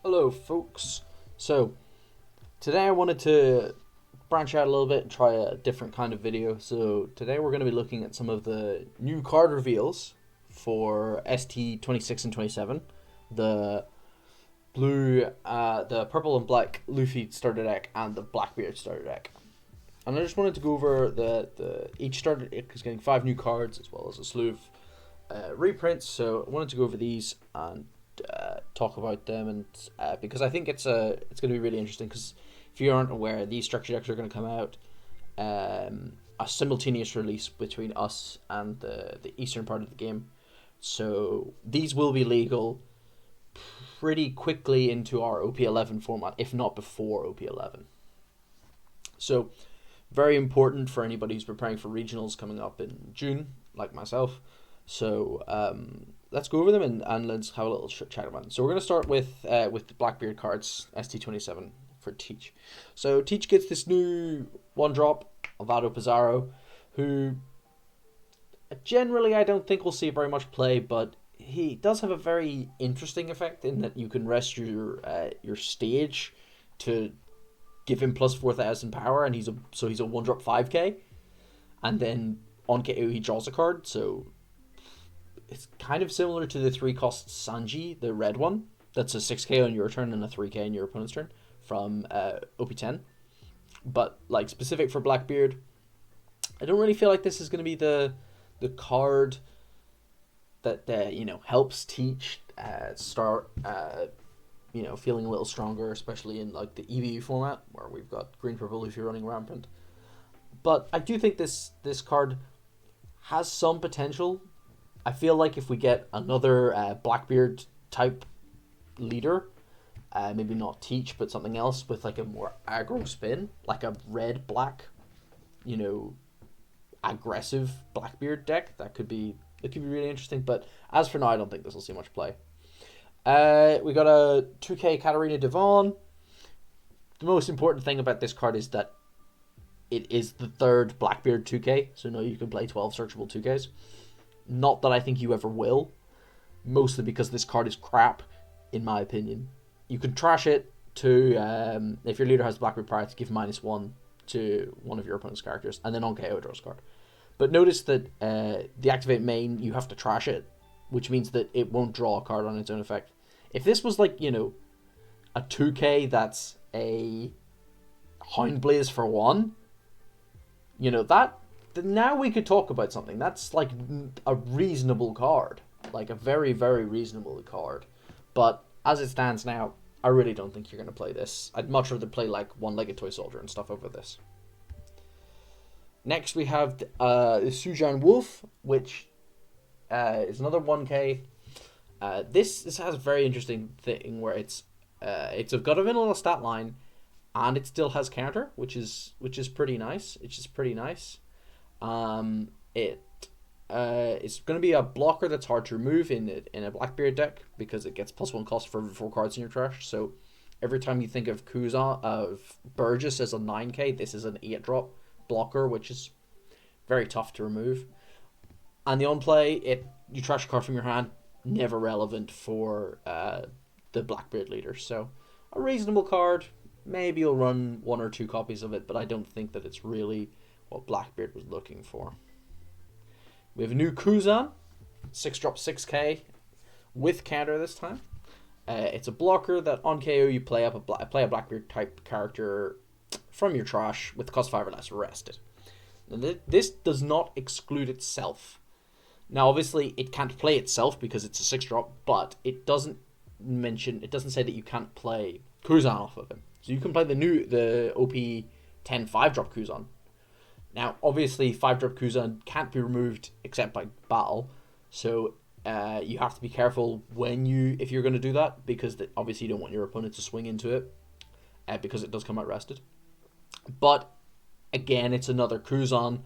Hello folks. So today I wanted to branch out a little bit and try a different kind of video. So today we're going to be looking at some of the new card reveals for ST26 and 27. The the purple and black Luffy starter deck and the Blackbeard starter deck. And I just wanted to go over the each starter deck is getting 5 new cards as well as a slew of reprints. So I wanted to go over these and talk about them, and because I think it's going to be really interesting. Because if you aren't aware, these structure decks are going to come out a simultaneous release between us and the eastern part of the game. So these will be legal pretty quickly into our OP11 format, if not before OP11. So very important for anybody who's preparing for regionals coming up in June, like myself. So let's go over them and let's have a little chat about them. So we're going to start with the Blackbeard cards, ST27 for Teach. So Teach gets this new 1-drop, Alvaro Pizarro, who generally I don't think we'll see very much play, but he does have a very interesting effect in that you can rest your stage to give him plus 4,000 power, and he's a 1-drop 5k, and then on KO he draws a card. So it's kind of similar to the 3-cost Sanji, the red one. That's a 6k on your turn and a 3k on your opponent's turn from OP10. But like specific for Blackbeard, I don't really feel like this is going to be the card that helps Teach start feeling a little stronger, especially in like the EVU format where we've got green purple if you're running rampant. But I do think this card has some potential. I feel like if we get another Blackbeard type leader, maybe not Teach but something else with like a more aggro spin, like a red black, aggressive Blackbeard deck, that could be really interesting. But as for now, I don't think this will see much play. We got a 2k Katarina Devon. The most important thing about this card is that it is the third Blackbeard 2k, so now you can play 12 searchable 2ks. Not that I think you ever will, mostly because this card is crap, in my opinion. You can trash it to, if your leader has Blackbeard prior, to give -1 to one of your opponent's characters, and then on KO draws a card. But notice that the activate main, you have to trash it, which means that it won't draw a card on its own effect. If this was like, a 2k that's a Houndblaze for 1, that now we could talk about something. That's like a reasonable card, like a very, very reasonable card. But as it stands now, I really don't think you're going to play this. I'd much rather play like One-Legged Toy Soldier and stuff over this. Next we have the Sujan Wolf, which is another 1k. This has a very interesting thing where it's got a vanilla stat line, and it still has counter, which is pretty nice. It's just pretty nice. It's going to be a blocker that's hard to remove in a Blackbeard deck because it gets +1 cost for every 4 cards in your trash. So every time you think of Burgess as a 9k, this is an 8-drop blocker, which is very tough to remove. And the on-play, you trash a card from your hand, never relevant for the Blackbeard leader. So a reasonable card. Maybe you'll run 1 or 2 copies of it, but I don't think that it's really what Blackbeard was looking for. We have a new Kuzan, 6-drop 6k with counter this time. It's a blocker that on KO you play a Blackbeard type character from your trash with cost 5 or less rested. Now, this does not exclude itself. Now obviously it can't play itself because it's a 6-drop, but it doesn't say that you can't play Kuzan off of it. So you can play the OP10 5-drop Kuzan. Now, obviously, 5-drop Kuzan can't be removed except by battle, so you have to be careful if you're going to do that, because obviously you don't want your opponent to swing into it, because it does come out rested. But again, it's another Kuzan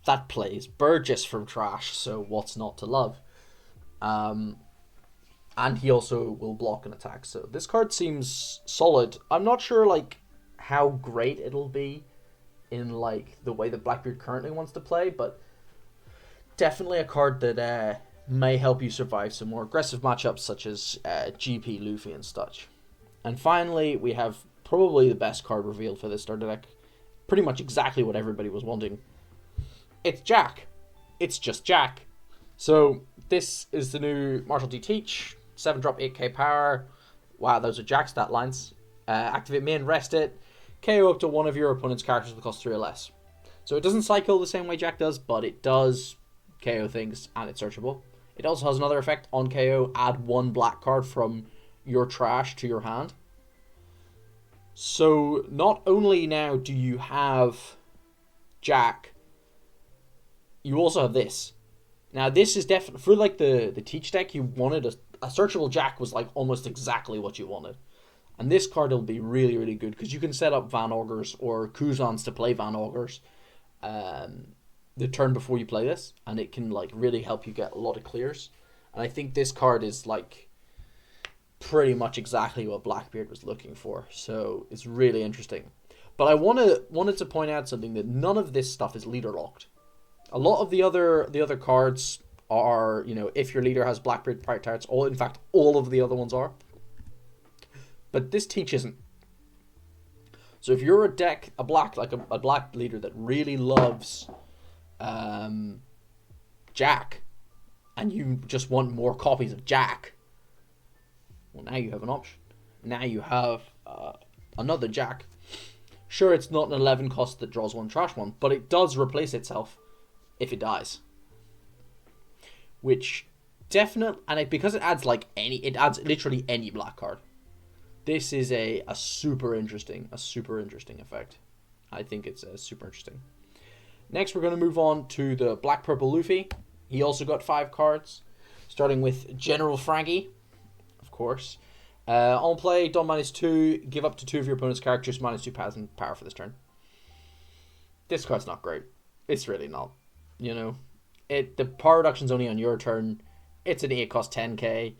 that plays Burgess from trash, so what's not to love? And he also will block an attack, so this card seems solid. I'm not sure how great it'll be in the way that Blackbeard currently wants to play, but definitely a card that may help you survive some more aggressive matchups such as GP, Luffy, and such. And finally, we have probably the best card revealed for this starter deck. Pretty much exactly what everybody was wanting. It's Jack. It's just Jack. So this is the new Marshall D Teach. 7-drop, 8k power. Wow, those are Jack stat lines. Activate main, rest it. KO up to one of your opponent's characters with cost 3 or less. So it doesn't cycle the same way Jack does, but it does KO things, and it's searchable. It also has another effect on KO. Add 1 black card from your trash to your hand. So not only now do you have Jack, you also have this. Now this is definitely, for like the Teach deck, you wanted a searchable Jack was like almost exactly what you wanted. And this card will be really, really good because you can set up Van Augers or Kuzans to play Van Augers the turn before you play this, and it can like really help you get a lot of clears. And I think this card is like pretty much exactly what Blackbeard was looking for, so it's really interesting. But I wanted to point out something, that none of this stuff is leader locked. A lot of the other cards are, you know, if your leader has Blackbeard targets, in fact all of the other ones are. But this Teach isn't. So if you're a black leader that really loves Jack, and you just want more copies of Jack, well, now you have an option. Now you have another Jack. Sure, it's not an 11 cost that draws 1 trash one, but it does replace itself if it dies. Which because it adds literally any black card. This is a super interesting effect. I think it's super interesting. Next, we're going to move on to the Black Purple Luffy. He also got 5 cards, starting with General Frankie, of course. On play, Don -2, give up to 2 of your opponent's characters -2 power for this turn. This card's not great. It's really not. You know, the power reduction's only on your turn. It's an 8 cost 10k.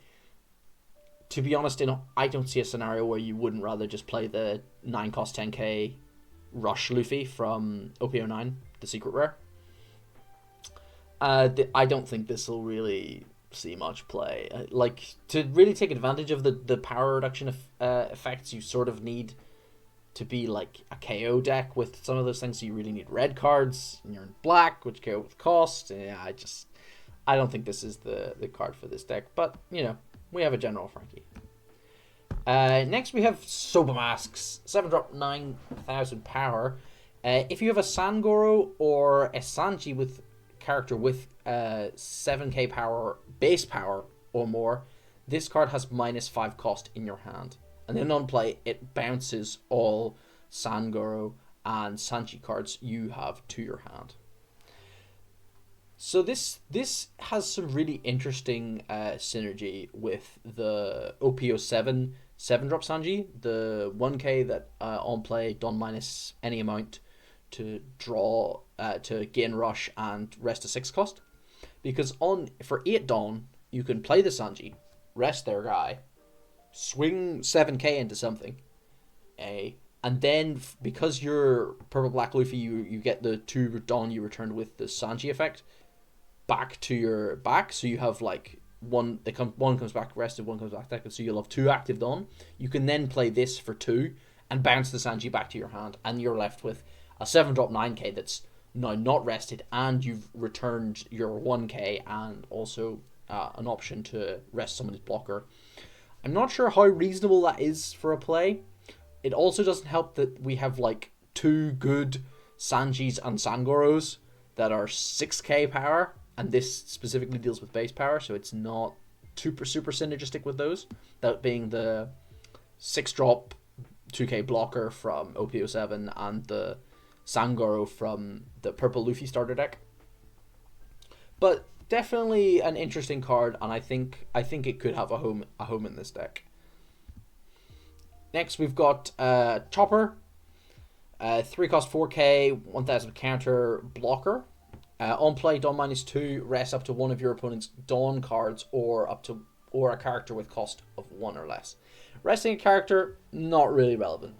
To be honest, I don't see a scenario where you wouldn't rather just play the 9 cost 10k Rush Luffy from OP09, the secret rare. I don't think this will really see much play. Like, to really take advantage of the power reduction effects, you sort of need to be like a KO deck with some of those things. So you really need red cards, and you're in black, which KO with cost. Yeah, I don't think this is the card for this deck. But, you know, we have a General Frankie. Next we have Soba Masks. 7-drop, 9,000 power. If you have a Sangoro or a Sanji with character with 7k power, base power or more, this card has -5 cost in your hand. And then on play, it bounces all Sangoro and Sanji cards you have to your hand. So this has some really interesting synergy with the OP07 7-drop Sanji, the 1k that on play Don minus any amount to draw to gain rush and rest a 6 cost. Because for 8 Don, you can play the Sanji, rest their guy, swing 7k into something, and then because you're purple black Luffy, you get the 2 Don you returned with the Sanji effect back to your back, so you have like one comes back rested, one comes back active, so you'll have 2 active Don. You can then play this for 2 and bounce the Sanji back to your hand, and you're left with a 7-drop 9k that's now not rested, and you've returned your 1k and also an option to rest someone's blocker. I'm not sure how reasonable that is for a play. It also doesn't help that we have like 2 good Sanjis and Sangoros that are 6k power, and this specifically deals with base power, so it's not super synergistic with those. That being the 6-drop 2k blocker from OP07 and the Sangoro from the purple Luffy starter deck. But definitely an interesting card, and I think it could have a home in this deck. Next we've got Chopper, 3 cost 4k, 1000 counter blocker. On play, Dawn -2, rest up to one of your opponent's Dawn cards or a character with cost of 1 or less. Resting a character, not really relevant.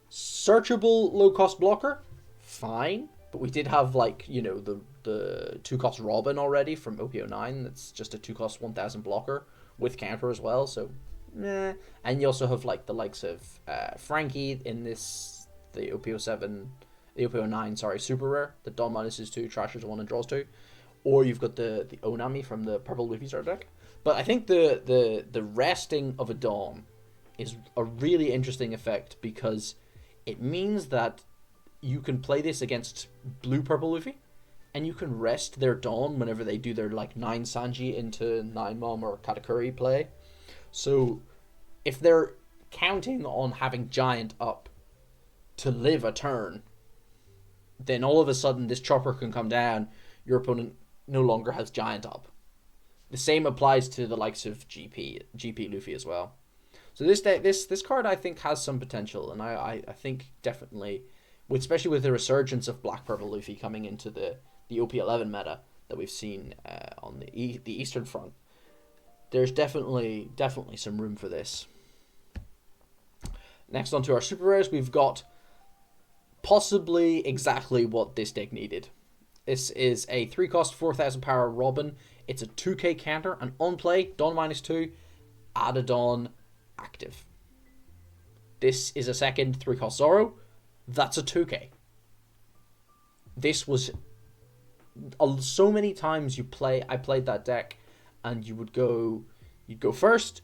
Searchable low cost blocker, fine, but we did have like, you know, the 2 cost Robin already from OP09. That's just a 2 cost 1000 blocker with counter as well, so And you also have like the likes of Frankie in the OPO7, the OPO9, sorry, super rare. The Dawn minuses 2, trashes 1, and draws 2. Or you've got the Onami from the purple Luffy starter deck. But I think the resting of a Dawn is a really interesting effect because it means that you can play this against blue purple Luffy, and you can rest their Dawn whenever they do their like 9 Sanji into 9 Mom or Katakuri play. So if they're counting on having Giant up to live a turn, then all of a sudden this chopper can come down, your opponent no longer has Giant up. The same applies to the likes of GP Luffy as well. So this card I think has some potential, and I think definitely, especially with the resurgence of Black Purple Luffy coming into the OP11 meta that we've seen on the Eastern Front, there's definitely some room for this. Next onto our super rares, we've got possibly exactly what this deck needed. This is a 3-cost 4,000 power Robin. It's a 2k counter, and on play, Dawn -2, add a Dawn, active. This is a second 3-cost Zoro. That's a 2k. This was so many times I played that deck, and you'd go first.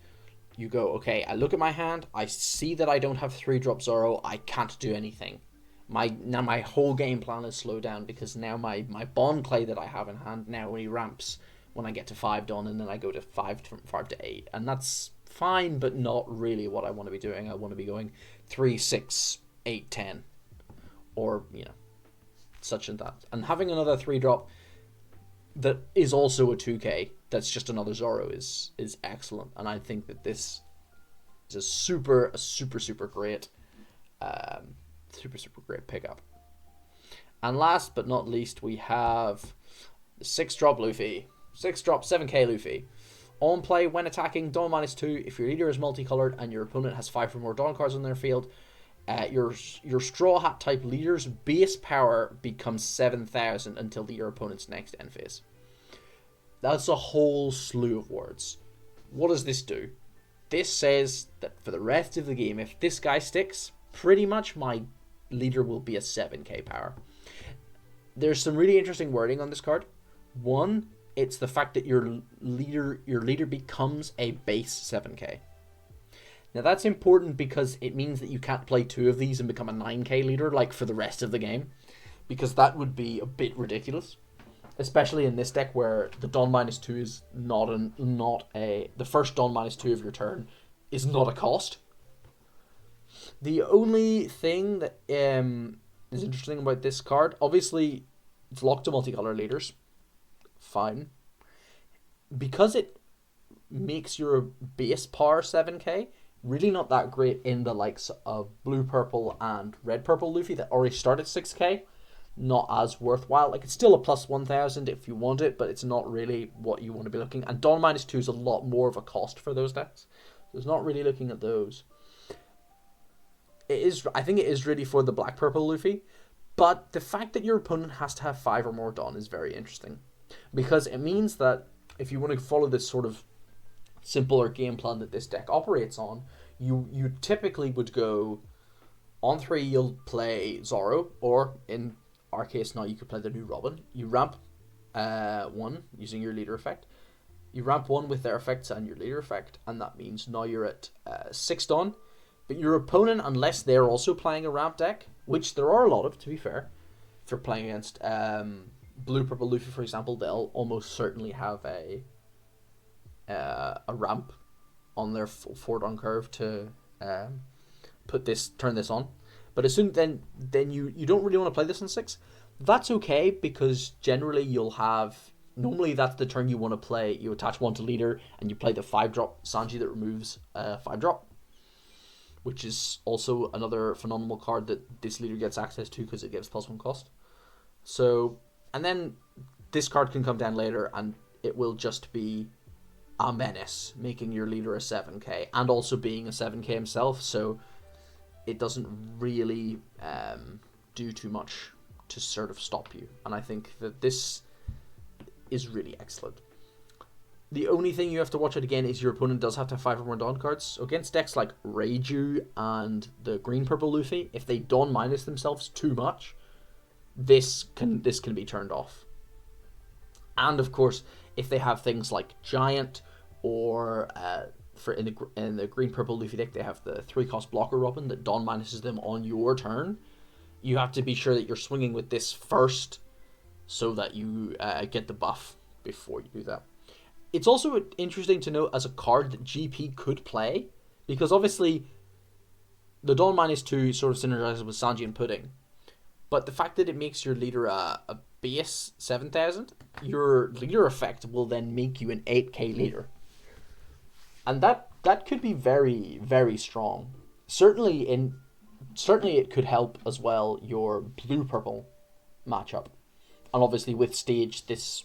You go, okay, I look at my hand, I see that I don't have 3-drop Zoro, I can't do anything. My whole game plan is slowed down because now my Bond Clay that I have in hand now only ramps when I get to 5 Dawn, and then I go to 5 to 8, and that's fine, but not really what I want to be doing. I want to be going 3, 6, 8, 10, or such and that. And having another 3-drop that is also a 2k, that's just another Zoro, is excellent, and I think that this is a super great super great pickup. And last but not least, we have the 6-drop Luffy. 6-drop 7k Luffy. On play, when attacking, Dawn -2. If your leader is multicolored and your opponent has 5 or more Dawn cards on their field, your Straw Hat type leader's base power becomes 7,000 until your opponent's next end phase. That's a whole slew of words. What does this do? This says that for the rest of the game, if this guy sticks, pretty much my leader will be a 7k power. There's some really interesting wording on this card. One, it's the fact that your leader becomes a base 7k. Now that's important because it means that you can't play 2 of these and become a 9k leader like for the rest of the game, because that would be a bit ridiculous, especially in this deck where the Dawn -2 is the first Dawn -2 of your turn is not a cost. The only thing that is interesting about this card, obviously it's locked to multicolor leaders. Fine. Because it makes your base power 7k, really not that great in the likes of blue purple and red purple Luffy that already start at 6k. Not as worthwhile. Like, it's still a plus 1,000 if you want it, but it's not really what you want to be looking. And Dawn -2 is a lot more of a cost for those decks, so it's not really looking at those. I think it is really for the black purple Luffy, but the fact that your opponent has to have 5 or more Dawn is very interesting, because it means that if you want to follow this sort of simpler game plan that this deck operates on, you typically would go on 3, you'll play Zoro, or in our case now you could play the new Robin. You ramp 1 using your leader effect. You ramp 1 with their effects and your leader effect, and that means now you're at 6 Dawn. But your opponent, unless they're also playing a ramp deck, which there are a lot of, to be fair, if you're playing against blue purple Luffy, for example, they'll almost certainly have a ramp on their 4 Dawn curve to turn this on. But as soon then you don't really want to play this on 6. That's okay, because generally normally that's the turn you want to play. You attach 1 to leader and you play the 5-drop Sanji that removes 5-drop, which is also another phenomenal card that this leader gets access to because it gives +1 cost. So, and then this card can come down later and it will just be a menace, making your leader a 7k and also being a 7k himself, so it doesn't really do too much to sort of stop you. And I think that this is really excellent. The only thing you have to watch out again is your opponent does have to have 5 or more Dawn cards. So against decks like Reiju and the green-purple Luffy, if they Dawn minus themselves too much, this can be turned off. And of course, if they have things like Giant or in the green-purple Luffy deck, they have the 3-cost blocker Robin that Dawn minuses them on your turn. You have to be sure that you're swinging with this first so that you get the buff before you do that. It's also interesting to note as a card that GP could play, because obviously the Dawn -2 sort of synergizes with Sanji and Pudding, but the fact that it makes your leader a base 7,000, your leader effect will then make you an 8k leader. And that could be very, very strong. Certainly it could help as well your blue-purple matchup. And obviously with Stage, this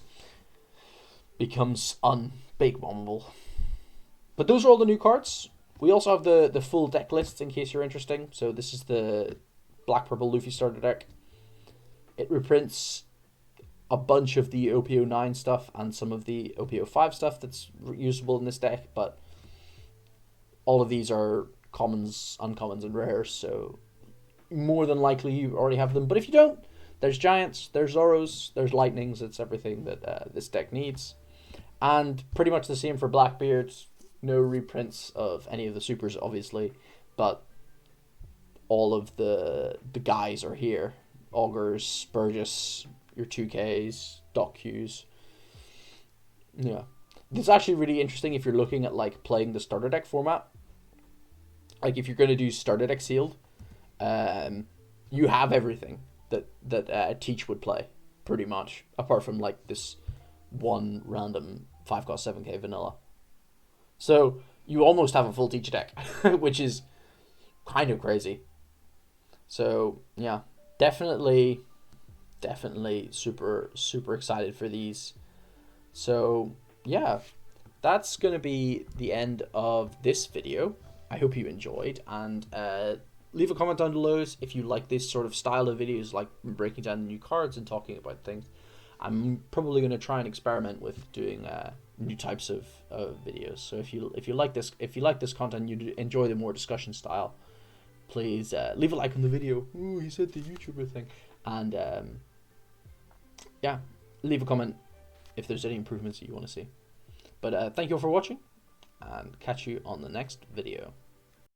becomes unbig bombable. But those are all the new cards. We also have the full deck lists in case you're interested. So this is the black-purple Luffy starter deck. It reprints a bunch of the OPO9 stuff and some of the OPO5 stuff that's usable in this deck, but all of these are commons, uncommons, and rares, so more than likely you already have them. But if you don't, there's Giants, there's Zoros, there's Lightnings. It's everything that this deck needs. And pretty much the same for Blackbeard. No reprints of any of the supers, obviously, but all of the guys are here. Augurs, Burgess, your 2Ks, Doc Qs. Yeah. It's actually really interesting if you're looking at like playing the starter deck format. Like if you're going to do starter deck sealed, you have everything that Teach would play, pretty much, apart from like this one random 5-cost 7k vanilla. So you almost have a full Teach deck, which is kind of crazy. So yeah, definitely super excited for these. So yeah, that's going to be the end of this video. I hope you enjoyed, and leave a comment down below if you like this sort of style of videos, like breaking down the new cards and talking about things. I'm probably going to try and experiment with doing new types of videos. So if you like this content, you enjoy the more discussion style, please leave a like on the video. Ooh, he said the YouTuber thing, and yeah, leave a comment if there's any improvements that you want to see. But thank you all for watching, and catch you on the next video.